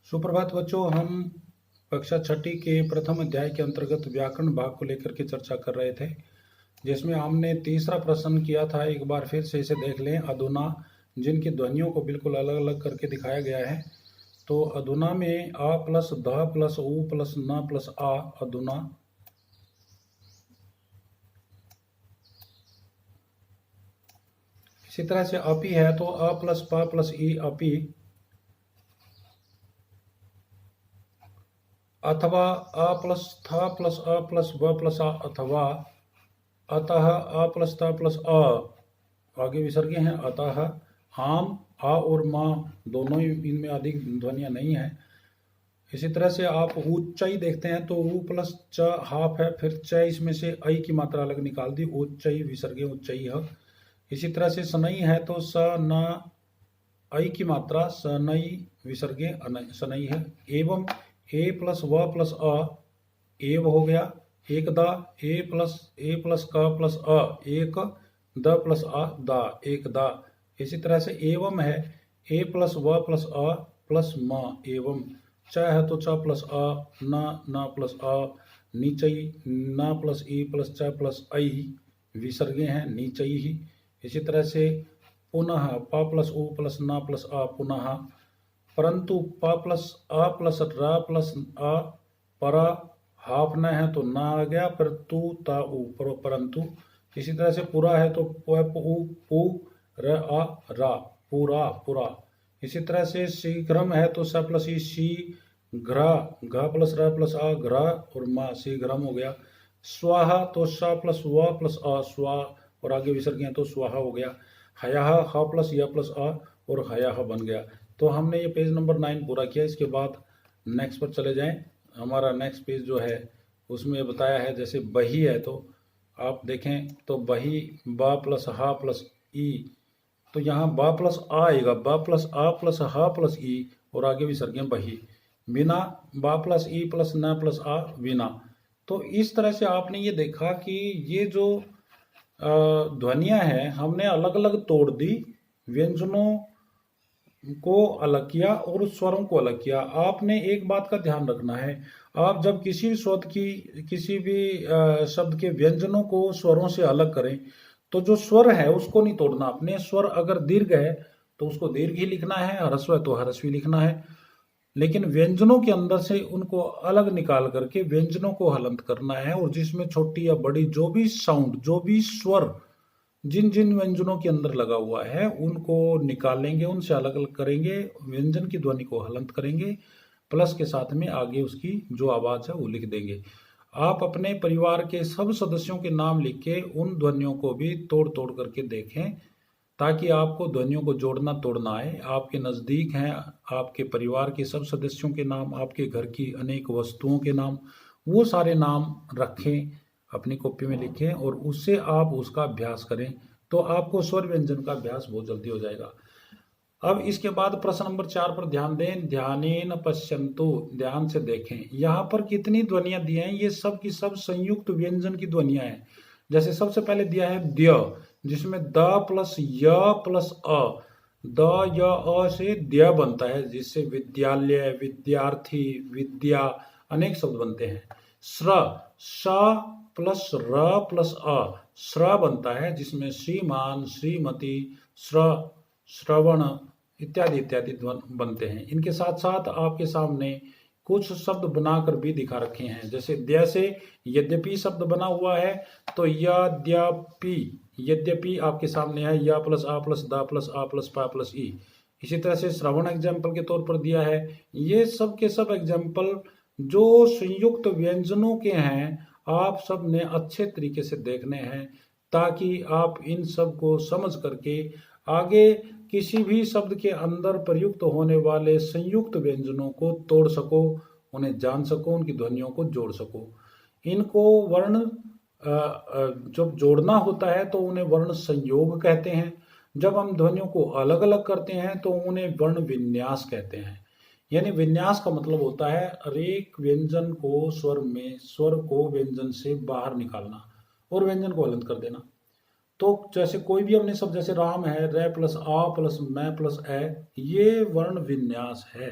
सुप्रभात बच्चों। हम कक्षा छठी के प्रथम अध्याय के अंतर्गत व्याकरण भाग को लेकर के चर्चा कर रहे थे, जिसमें हमने तीसरा प्रश्न किया था। एक बार फिर से इसे देख लें। अधुना, जिनकी ध्वनियों को बिल्कुल अलग अलग करके दिखाया गया है। तो अधुना में आ प्लस ध प्लस उ प्लस न प्लस आ अधुना। इसी तरह से अपी है तो अ प्लस पा प्लस ई अपी, अथवा अ प्लस थ प्लस अ प्लस व प्लस आ अथवा, अतः अ प्लस थ प्लस अ, आगे विसर्गे हैं अतः। आम, आ और माँ दोनों ही, इनमें अधिक ध्वनियाँ नहीं है। इसी तरह से आप ऊंचाई देखते हैं तो ऊ प्लस च हाफ है, फिर च इसमें से ऐ की मात्रा अलग निकाल दी, ऊंचाई विसर्गे ऊंचाई है। इसी तरह से सनई है तो स न ऐ की मात्रा सनई विसर्गे सनई है। एवं ए प्लस व प्लस अ एव हो गया। एक दा, ए प्लस क प्लस अ एक, द प्लस आ दा एक दा। इसी तरह से एवं है ए प्लस व प्लस अ प्लस म एवं। च है तो च प्लस अ, न प्लस अ, नीचई न प्लस ई प्लस च प्लस ऐ विसर्गे हैं नीचई ही। इसी तरह से पुनः प प्लस उ प्लस न प्लस अ पुनः। परंतु प प्लस अ प्लस र प्लस अ पर, हाफ न है तो न आ गया, पर तू ता उ परंतु। इसी तरह से पूरा है तो पु र आ रा पूरा पूरा। इसी तरह से शीघ्रम है तो स प्लस ई शी घ्र, घ प्लस र प्लस आ घ्र और मा शीघ्रम हो गया। स्वाहा तो स प्लस व प्लस अ स्वा और आगे विसर्ग हैं तो स्वाहा हो गया। हया ह प्लस य प्लस अ और हया बन गया। तो हमने ये पेज नंबर 9 पूरा किया। इसके बाद नेक्स्ट पर चले जाएं। हमारा नेक्स्ट पेज जो है उसमें बताया है, जैसे बही है तो आप देखें तो बही बा प्लस हा प्लस ई, तो यहाँ बा प्लस आ आएगा, बा प्लस आ प्लस हा प्लस ई और आगे विसर्गें बही। बिना बा प्लस ई प्लस न प्लस आ बिना। तो इस तरह से आपने ये देखा कि ये जो ध्वनियां हैं हमने अलग अलग तोड़ दी, व्यंजनों को अलग किया और स्वरों को अलग किया। आपने एक बात का ध्यान रखना है, आप जब किसी भी किसी भी शब्द के व्यंजनों को स्वरों से अलग करें तो जो स्वर है उसको नहीं तोड़ना। अपने स्वर अगर दीर्घ है तो उसको दीर्घ ही लिखना है, ह्रस्व है तो ह्रस्व ही लिखना है। लेकिन व्यंजनों के अंदर से उनको अलग निकाल करके व्यंजनों को हलंत करना है, और जिसमें छोटी या बड़ी जो भी साउंड, जो भी स्वर जिन जिन व्यंजनों के अंदर लगा हुआ है उनको निकालेंगे, उनसे अलग अलग करेंगे, व्यंजन की ध्वनि को हलंत करेंगे, प्लस के साथ में आगे उसकी जो आवाज है वो लिख देंगे। आप अपने परिवार के सब सदस्यों के नाम लिख के उन ध्वनियों को भी तोड़ तोड़ करके देखें, ताकि आपको ध्वनियों को जोड़ना तोड़ना आए। आपके नज़दीक हैं आपके परिवार के सब सदस्यों के नाम, आपके घर की अनेक वस्तुओं के नाम, वो सारे नाम रखें, अपनी कॉपी में लिखें और उससे आप उसका अभ्यास करें, तो आपको स्वर व्यंजन का अभ्यास बहुत जल्दी हो जाएगा। अब इसके बाद प्रश्न नंबर 4 पर ध्यान दें। ध्यानेन पश्यन्तु, ध्यान से देखें। यहाँ पर कितनी ध्वनियां दी हैं, ये सब की सब संयुक्त व्यंजन की ध्वनियां हैं। जैसे सबसे पहले दिया है द्य, जिसमें द प्लस य प्लस अ, द य अ से द्य बनता है, जिससे विद्यालय, विद्यार्थी, विद्या अनेक शब्द बनते हैं। श्र, श प्लस र प्लस अ श्र बनता है, जिसमें श्रीमान, श्रीमती, श्रवण इत्यादि इत्यादि बनते हैं। इनके साथ साथ आपके सामने कुछ शब्द बनाकर भी दिखा रखे हैं। जैसे द्य से यद्यपि शब्द बना हुआ है तो यद्यपि, यद्यपि आपके सामने है, य प्लस आ प्लस द प्लस आ प्लस पा प्लस ई। इसी तरह से श्रवण एग्जाम्पल के तौर पर दिया है। ये सब के सब एग्जाम्पल जो संयुक्त व्यंजनों के हैं, आप सब ने अच्छे तरीके से देखने हैं, ताकि आप इन सब को समझ करके आगे किसी भी शब्द के अंदर प्रयुक्त होने वाले संयुक्त व्यंजनों को तोड़ सको, उन्हें जान सको, उनकी ध्वनियों को जोड़ सको। इनको वर्ण जब जोड़ना होता है तो उन्हें वर्ण संयोग कहते हैं। जब हम ध्वनियों को अलग अलग करते हैं तो उन्हें वर्ण विन्यास कहते हैं। यानी विन्यास का मतलब होता है एक व्यंजन को स्वर में, स्वर को व्यंजन से बाहर निकालना और व्यंजन को हलंत कर देना। तो जैसे कोई भी अपने शब्द, जैसे राम है, रे प्लस आ प्लस मैं प्लस ए, ये वर्ण विन्यास है।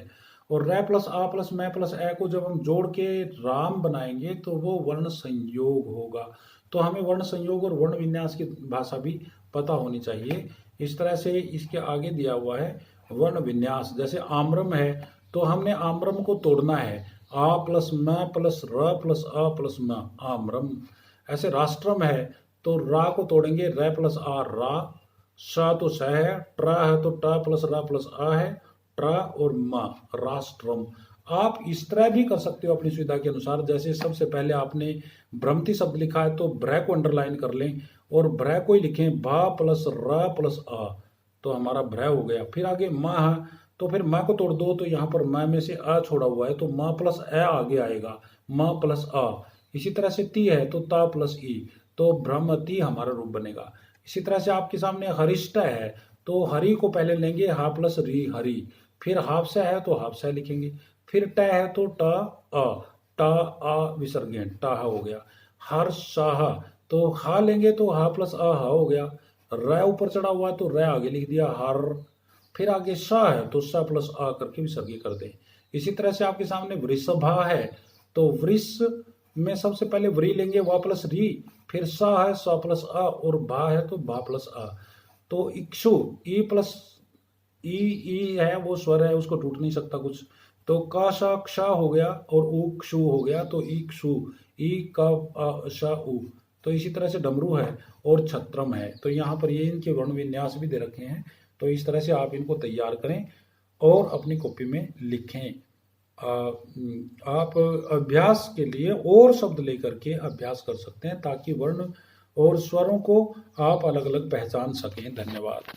और रै प्लस आ प्लस मैं प्लस ए को जब हम जोड़ के राम बनाएंगे तो वो वर्ण संयोग होगा। तो हमें वर्ण संयोग और वर्ण विन्यास की भाषा भी पता होनी चाहिए। इस तरह से इसके आगे दिया हुआ है वर्ण विन्यास। जैसे आम्रम है तो हमने आम्रम को तोड़ना है, आ प्लस म प्लस र प्लस अ प्लस म आम्रम। ऐसे राष्ट्रम है तो रा को तोड़ेंगे, रै प्लस आ रा, स तो स है, ट्र है तो ट प्लस रा प्लस आ है, ट्र और म राष्ट्रम। आप इस तरह भी कर सकते हो अपनी सुविधा के अनुसार। जैसे सबसे पहले आपने भ्रमती शब्द लिखा है तो भ्रय को अंडरलाइन कर लें और भ्रय को ही लिखें भा प्लस र प्लस आ, तो हमारा भ्रय हो गया। फिर आगे म है तो फिर म को तोड़ दो तो यहाँ पर म में से आ छोड़ा हुआ है तो म प्लस ए आगे आएगा, म प्लस आ। इसी तरह से ती है तो ता प्लस ई, तो भ्रमती हमारा रूप बनेगा। इसी तरह से आपके सामने हरिष्ट है तो हरि को पहले लेंगे हा प्लस री हरि, फिर हाफ से है तो हाफ से लिखेंगे, फिर ट है तो ट आ विसर्गेण टा हो गया। हर शाह तो हा लेंगे तो हा प्लस आ हा हो गया, र ऊपर चढ़ा हुआ है तो र आगे लिख दिया हर, फिर आगे सा है तो सा प्लस आ करके विसर्गी कर दें। इसी तरह से आपके सामने वृषभा है तो वृष में सबसे पहले वृ लेंगे वा प्लस री, फिर सा है सा प्लस आ और भा है तो भा प्लस आ। तो इक्षु ई प्लस ई है वो स्वर है, उसको टूट नहीं सकता कुछ, तो का शाक्षा हो गया और ऊ क्षु हो गया तो इक्षु ई का शा उ। तो इसी तरह से डमरू है और छत्रम है। तो यहाँ पर ये इनके वर्ण विन्यास भी दे रखे हैं। तो इस तरह से आप इनको तैयार करें और अपनी कॉपी में लिखें। आप अभ्यास के लिए और शब्द लेकर के अभ्यास कर सकते हैं ताकि वर्ण और स्वरों को आप अलग अलग पहचान सकें। धन्यवाद।